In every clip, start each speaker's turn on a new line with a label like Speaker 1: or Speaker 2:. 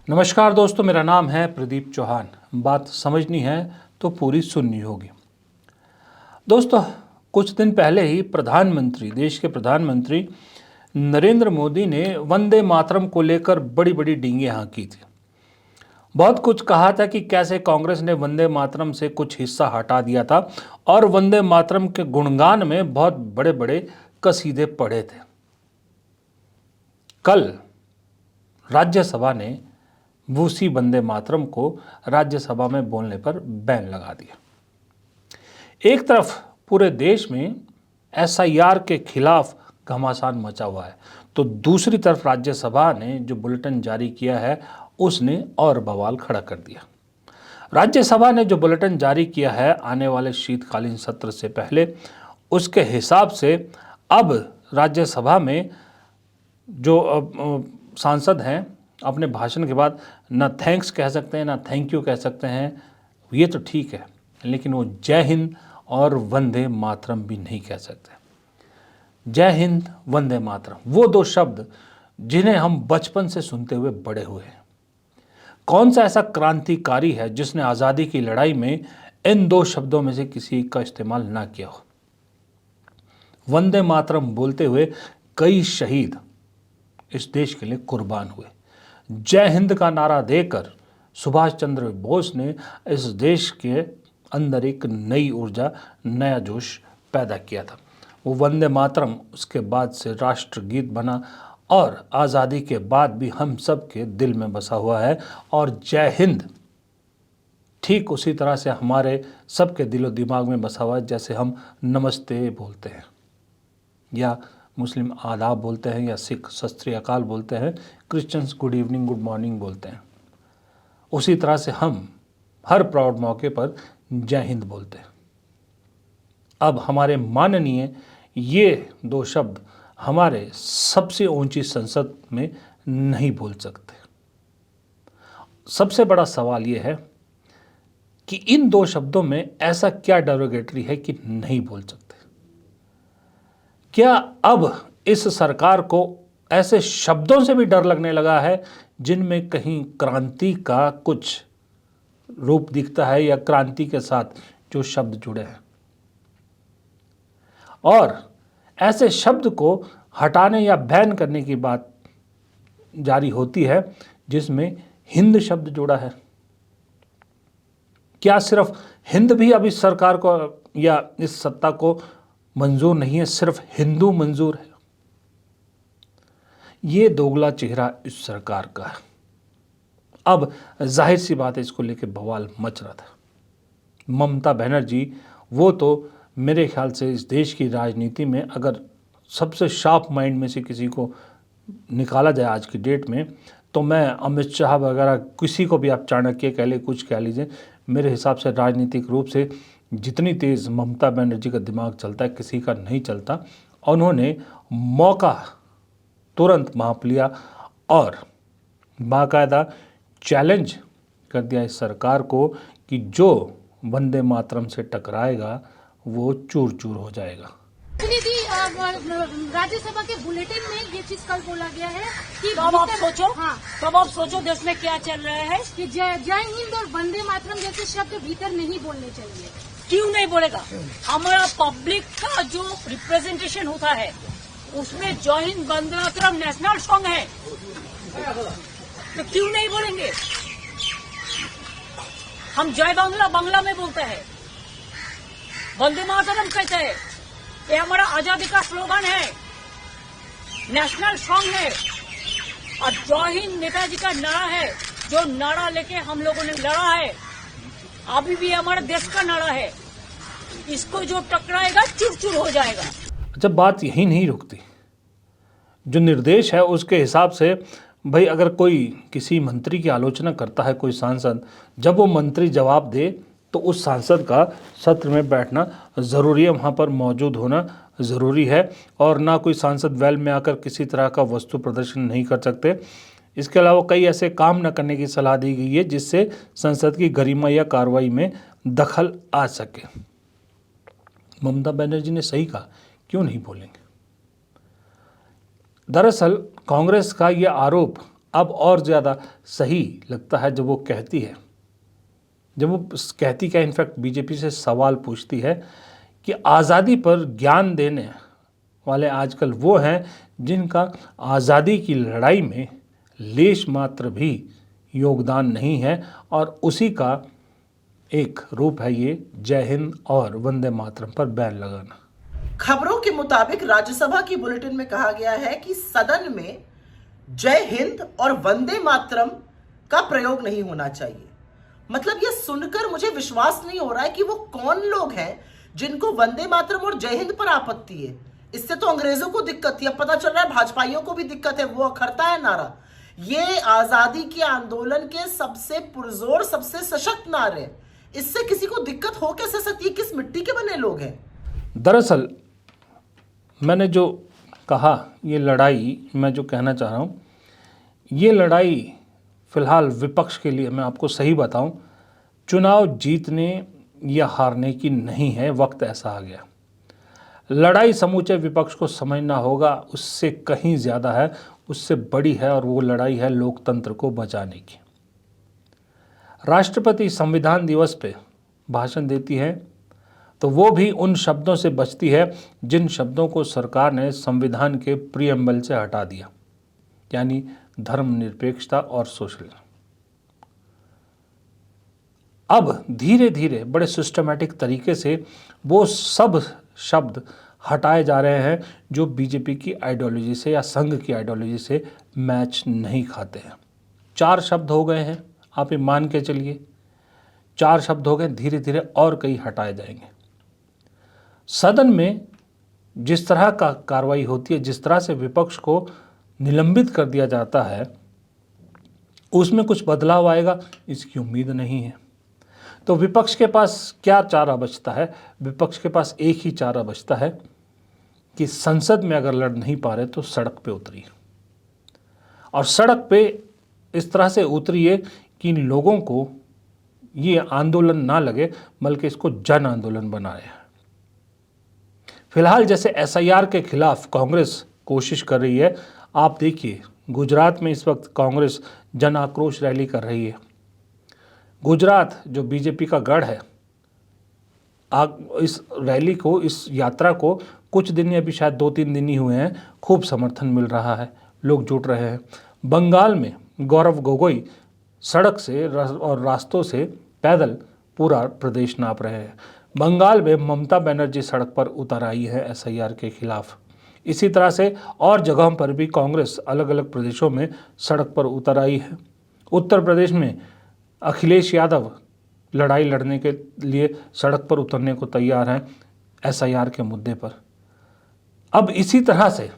Speaker 1: नमस्कार दोस्तों, मेरा नाम है प्रदीप चौहान। बात समझनी है तो पूरी सुननी होगी। दोस्तों, कुछ दिन पहले ही देश के प्रधानमंत्री नरेंद्र मोदी ने वंदे मातरम को लेकर बड़ी बड़ी डींगे हाँकी थी। बहुत कुछ कहा था कि कैसे कांग्रेस ने वंदे मातरम से कुछ हिस्सा हटा दिया था और वंदे मातरम के गुणगान में बहुत बड़े बड़े कसीदे पढ़े थे। कल राज्यसभा ने उसी वंदे मातरम को राज्यसभा में बोलने पर बैन लगा दिया। एक तरफ पूरे देश में एसआईआर के खिलाफ घमासान मचा हुआ है, तो दूसरी तरफ राज्यसभा ने जो बुलेटिन जारी किया है उसने और बवाल खड़ा कर दिया। राज्यसभा ने जो बुलेटिन जारी किया है आने वाले शीतकालीन सत्र से पहले, उसके हिसाब से अब राज्यसभा में जो सांसद हैं अपने भाषण के बाद ना थैंक्स कह सकते हैं ना थैंक यू कह सकते हैं, ये तो ठीक है, लेकिन वो जय हिंद और वंदे मातरम भी नहीं कह सकते। जय हिंद, वंदे मातरम, वो दो शब्द जिन्हें हम बचपन से सुनते हुए बड़े हुए हैं। कौन सा ऐसा क्रांतिकारी है जिसने आज़ादी की लड़ाई में इन दो शब्दों में से किसी का इस्तेमाल ना किया हो। वंदे मातरम बोलते हुए कई शहीद इस देश के लिए कुर्बान हुए। जय हिंद का नारा देकर सुभाष चंद्र बोस ने इस देश के अंदर एक नई ऊर्जा, नया जोश पैदा किया था। वो वंदे मातरम उसके बाद से राष्ट्रगीत बना और आज़ादी के बाद भी हम सब के दिल में बसा हुआ है। और जय हिंद ठीक उसी तरह से हमारे सबके दिलो दिमाग में बसा हुआ है जैसे हम नमस्ते बोलते हैं, या मुस्लिम आदाब बोलते हैं, या सिख सत श्री अकाल बोलते हैं, Christians good evening good morning बोलते हैं। उसी तरह से हम हर प्राउड मौके पर जय हिंद बोलते हैं। अब हमारे माननीय ये दो शब्द हमारे सबसे ऊंची संसद में नहीं बोल सकते। सबसे बड़ा सवाल ये है कि इन दो शब्दों में ऐसा क्या डेरोगेटरी है कि नहीं बोल सकते। क्या अब इस सरकार को ऐसे शब्दों से भी डर लगने लगा है जिनमें कहीं क्रांति का कुछ रूप दिखता है या क्रांति के साथ जो शब्द जुड़े हैं, और ऐसे शब्द को हटाने या बैन करने की बात जारी होती है जिसमें हिंद शब्द जुड़ा है। क्या सिर्फ हिंद भी अब इस सरकार को या इस सत्ता को मंजूर नहीं है, सिर्फ हिंदू मंजूर है? ये दोगला चेहरा इस सरकार का है। अब जाहिर सी बात है, इसको लेकर बवाल मच रहा था। ममता बनर्जी, वो तो मेरे ख्याल से इस देश की राजनीति में अगर सबसे शार्प माइंड में से किसी को निकाला जाए आज की डेट में, तो मैं अमित शाह वगैरह, किसी को भी आप चाणक्य कह ले, कुछ कह लीजिए, मेरे हिसाब से राजनीतिक रूप से जितनी तेज़ ममता बनर्जी का दिमाग चलता है किसी का नहीं चलता। उन्होंने मौका तुरंत माप लिया और बाकायदा चैलेंज कर दिया इस सरकार को कि जो वंदे मातरम से टकराएगा वो चूर चूर हो जाएगा।
Speaker 2: राज्यसभा के बुलेटिन में ये चीज कल बोला गया है कि
Speaker 3: तब आप सोचो,
Speaker 2: हाँ,
Speaker 3: तब आप सोचो देश में क्या चल रहा है
Speaker 2: कि जय हिंद और वंदे मातरम जैसे शब्द भीतर नहीं बोलने चाहिए।
Speaker 3: क्यों नहीं बोलेगा? हमारा पब्लिक का जो रिप्रेजेंटेशन होता है उसमें जय हिंद वंदे मातरम नेशनल सॉन्ग है, तो क्यों नहीं बोलेंगे? हम जय बांग्ला बांग्ला में बोलते हैं, वंदे मातरम कहते हैं, ये हमारा आजादी का स्लोगन है, नेशनल सॉन्ग है। और जय हिंद नेताजी का नारा है, जो नारा लेके हम लोगों ने लड़ा है, अभी भी हमारे देश का नारा है। इसको जो टकराएगा चूर चूर हो जाएगा।
Speaker 1: जब बात यही नहीं रुकती, जो निर्देश है उसके हिसाब से भाई अगर कोई किसी मंत्री की आलोचना करता है कोई सांसद, जब वो मंत्री जवाब दे तो उस सांसद का सत्र में बैठना ज़रूरी है, वहाँ पर मौजूद होना ज़रूरी है, और ना कोई सांसद वेल में आकर किसी तरह का वस्तु प्रदर्शन नहीं कर सकते। इसके अलावा कई ऐसे काम न करने की सलाह दी गई है जिससे संसद की गरिमा या कार्रवाई में दखल आ सके। ममता बनर्जी ने सही कहा, क्यों नहीं बोलेंगे? दरअसल कांग्रेस का यह आरोप अब और ज़्यादा सही लगता है जब वो कहती है, जब वो कहती क्या, इनफैक्ट बीजेपी से सवाल पूछती है कि आज़ादी पर ज्ञान देने वाले आजकल वो हैं जिनका आज़ादी की लड़ाई में लेश मात्र भी योगदान नहीं है, और उसी का एक रूप है ये जय हिंद और वंदे मातरम पर बैन लगाना।
Speaker 4: खबरों के मुताबिक राज्यसभा की बुलेटिन में कहा गया है कि सदन में जय हिंद और वंदे मातरम का प्रयोग नहीं होना चाहिए। मतलब यह सुनकर मुझे विश्वास नहीं हो रहा है कि वो कौन लोग हैं जिनको वंदे मातरम और जय हिंद पर आपत्ति है। इससे तो अंग्रेजों को दिक्कत थी, अब पता चल रहा है भाजपाइयों को भी दिक्कत है, वो अखरता है नारा। ये आजादी के आंदोलन के सबसे पुरजोर, सबसे सशक्त नारे, इससे किसी को दिक्कत हो कैसे सकती है? किस मिट्टी के बने लोग हैं?
Speaker 1: दरअसल मैंने जो कहा, ये लड़ाई, मैं जो कहना चाह रहा हूँ, ये लड़ाई फिलहाल विपक्ष के लिए, मैं आपको सही बताऊं, चुनाव जीतने या हारने की नहीं है। वक्त ऐसा आ गया, लड़ाई समूचे विपक्ष को समझना होगा, उससे कहीं ज़्यादा है, उससे बड़ी है, और वो लड़ाई है लोकतंत्र को बचाने की। राष्ट्रपति संविधान दिवस पे भाषण देती है तो वो भी उन शब्दों से बचती है जिन शब्दों को सरकार ने संविधान के प्रीएम्बल से हटा दिया, यानी धर्मनिरपेक्षता और सोशलिज्म। अब धीरे धीरे बड़े सिस्टमैटिक तरीके से वो सब शब्द हटाए जा रहे हैं जो बीजेपी की आइडियोलॉजी से या संघ की आइडियोलॉजी से मैच नहीं खाते हैं। 4 शब्द हो गए हैं, आप ये मान के चलिए, 4 शब्द हो गए, धीरे धीरे और कई हटाए जाएंगे। सदन में जिस तरह का कार्रवाई होती है, जिस तरह से विपक्ष को निलंबित कर दिया जाता है, उसमें कुछ बदलाव आएगा इसकी उम्मीद नहीं है। तो विपक्ष के पास क्या चारा बचता है? विपक्ष के पास एक ही चारा बचता है कि संसद में अगर लड़ नहीं पा रहे तो सड़क पे उतरिए, और सड़क पे इस तरह से उतरिए कि इन लोगों को ये आंदोलन ना लगे, बल्कि इसको जन आंदोलन बनाए। फिलहाल जैसे एसआईआर के खिलाफ कांग्रेस कोशिश कर रही है, आप देखिए गुजरात में इस वक्त कांग्रेस जन आक्रोश रैली कर रही है। गुजरात जो बीजेपी का गढ़ है, इस रैली को, इस यात्रा को कुछ दिन या अभी शायद 2-3 दिन ही हुए हैं, खूब समर्थन मिल रहा है, लोग जुट रहे हैं। बंगाल में गौरव गोगोई सड़क से और रास्तों से पैदल पूरा प्रदेश नाप रहे हैं। बंगाल में ममता बनर्जी सड़क पर उतर आई है एसआईआर के खिलाफ। इसी तरह से और जगहों पर भी कांग्रेस अलग अलग प्रदेशों में सड़क पर उतर आई है। उत्तर प्रदेश में अखिलेश यादव लड़ाई लड़ने के लिए सड़क पर उतरने को तैयार हैं एसआईआर के मुद्दे पर। अब इसी तरह से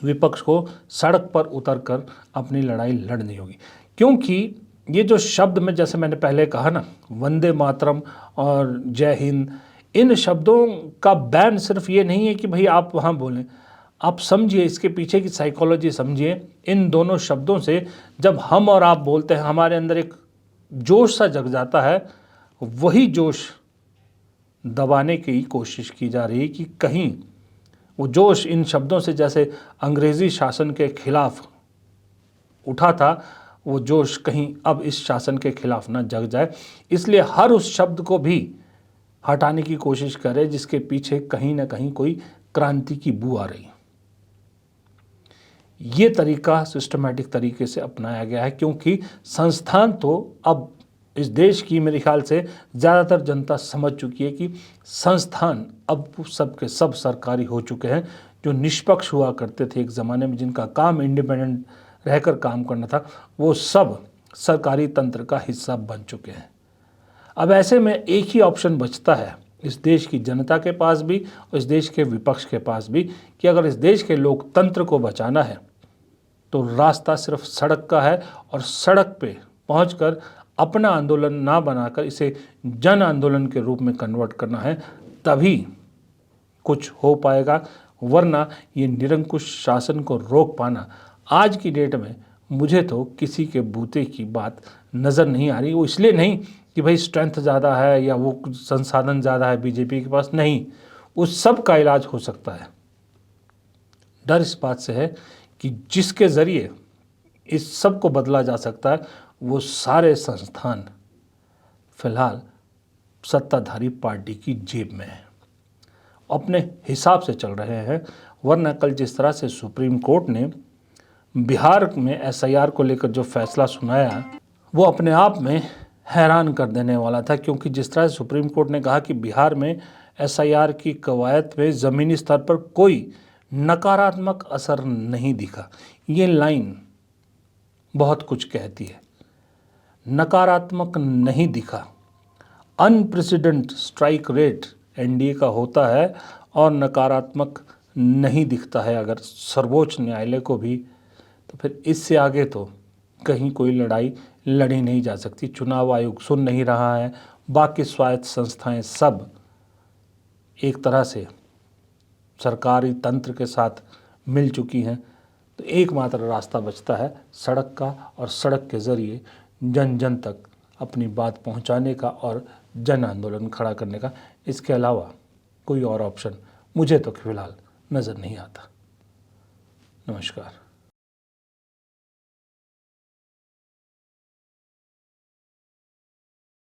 Speaker 1: विपक्ष को सड़क पर उतरकर अपनी लड़ाई लड़नी होगी, क्योंकि ये जो शब्द में, जैसे मैंने पहले कहा ना, वंदे मातरम और जय हिंद, इन शब्दों का बैन सिर्फ ये नहीं है कि भाई आप वहाँ बोलें। आप समझिए इसके पीछे की साइकोलॉजी समझिए। इन दोनों शब्दों से जब हम और आप बोलते हैं, हमारे अंदर एक जोश सा जग जाता है। वही जोश दबाने की कोशिश की जा रही है कि कहीं वो जोश इन शब्दों से, जैसे अंग्रेज़ी शासन के खिलाफ उठा था, वो जोश कहीं अब इस शासन के खिलाफ ना जग जाए। इसलिए हर उस शब्द को भी हटाने की कोशिश करें जिसके पीछे कहीं ना कहीं कोई क्रांति की बू आ रही है। ये तरीका सिस्टमैटिक तरीके से अपनाया गया है, क्योंकि संस्थान तो अब इस देश की मेरे ख्याल से ज़्यादातर जनता समझ चुकी है कि संस्थान अब सब के सब सरकारी हो चुके हैं। जो निष्पक्ष हुआ करते थे एक ज़माने में, जिनका काम इंडिपेंडेंट रहकर काम करना था, वो सब सरकारी तंत्र का हिस्सा बन चुके हैं। अब ऐसे में एक ही ऑप्शन बचता है इस देश की जनता के पास भी और इस देश के विपक्ष के पास भी, कि अगर इस देश के लोकतंत्र को बचाना है तो रास्ता सिर्फ सड़क का है, और सड़क पे पहुंचकर अपना आंदोलन ना बनाकर इसे जन आंदोलन के रूप में कन्वर्ट करना है, तभी कुछ हो पाएगा। वरना ये निरंकुश शासन को रोक पाना आज की डेट में मुझे तो किसी के बूते की बात नज़र नहीं आ रही। वो इसलिए नहीं कि भाई स्ट्रेंथ ज़्यादा है या वो संसाधन ज़्यादा है बीजेपी के पास, नहीं, उस सब का इलाज हो सकता है। डर इस बात से है कि जिसके ज़रिए इस सब को बदला जा सकता है, वो सारे संस्थान फिलहाल सत्ताधारी पार्टी की जेब में है, अपने हिसाब से चल रहे हैं। वरना कल जिस तरह से सुप्रीम कोर्ट ने बिहार में एसआईआर को लेकर जो फैसला सुनाया, वो अपने आप में हैरान कर देने वाला था, क्योंकि जिस तरह से सुप्रीम कोर्ट ने कहा कि बिहार में एसआईआर की कवायद में ज़मीनी स्तर पर कोई नकारात्मक असर नहीं दिखा। ये लाइन बहुत कुछ कहती है। नकारात्मक नहीं दिखा, अनप्रेसिडेंट स्ट्राइक रेट एनडीए का होता है और नकारात्मक नहीं दिखता है अगर सर्वोच्च न्यायालय को भी, तो फिर इससे आगे तो कहीं कोई लड़ाई लड़ी नहीं जा सकती। चुनाव आयोग सुन नहीं रहा है, बाकी स्वायत्त संस्थाएं सब एक तरह से सरकारी तंत्र के साथ मिल चुकी हैं। तो एकमात्र रास्ता बचता है सड़क का, और सड़क के ज़रिए जन जन तक अपनी बात पहुंचाने का और जन आंदोलन खड़ा करने का। इसके अलावा कोई और ऑप्शन मुझे तो फिलहाल नज़र नहीं आता। नमस्कार।